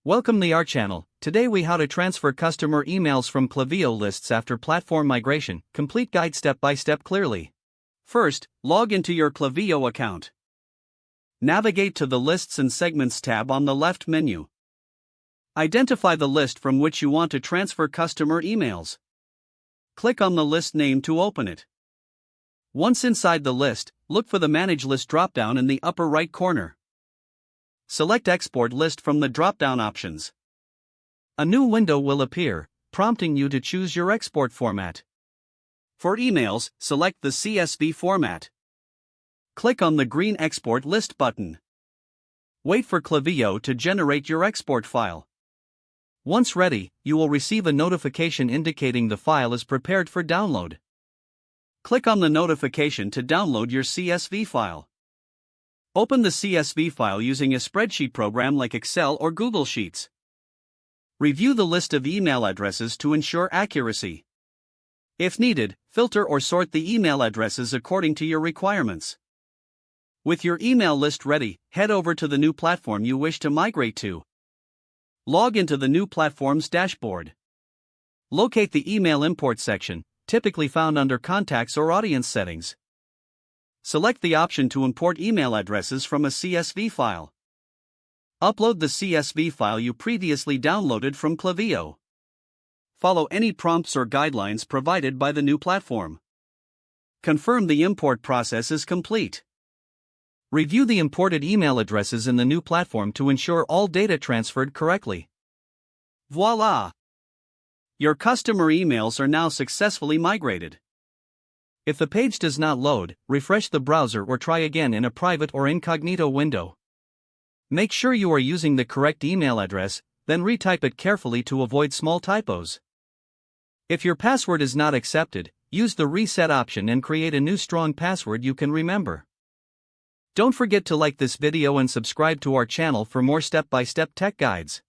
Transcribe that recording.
Welcome to our channel. Today we how to transfer customer emails from Klaviyo lists after platform migration. Complete guide step by step clearly. First, log into your Klaviyo account. Navigate to the Lists and Segments tab on the left menu. Identify the list from which you want to transfer customer emails. Click on the list name to open it. Once inside the list, look for the Manage List dropdown in the upper right corner. Select Export List from the drop-down options. A new window will appear, prompting you to choose your export format. For emails, select the CSV format. Click on the green Export List button. Wait for Klaviyo to generate your export file. Once ready, you will receive a notification indicating the file is prepared for download. Click on the notification to download your CSV file. Open the CSV file using a spreadsheet program like Excel or Google Sheets. Review the list of email addresses to ensure accuracy. If needed, filter or sort the email addresses according to your requirements. With your email list ready, head over to the new platform you wish to migrate to. Log into the new platform's dashboard. Locate the email import section, typically found under Contacts or Audience Settings. Select the option to import email addresses from a CSV file. Upload the CSV file you previously downloaded from Klaviyo. Follow any prompts or guidelines provided by the new platform. Confirm the import process is complete. Review the imported email addresses in the new platform to ensure all data transferred correctly. Voila! Your customer emails are now successfully migrated. If the page does not load, refresh the browser or try again in a private or incognito window. Make sure you are using the correct email address, then retype it carefully to avoid small typos. If your password is not accepted, use the reset option and create a new strong password you can remember. Don't forget to like this video and subscribe to our channel for more step-by-step tech guides.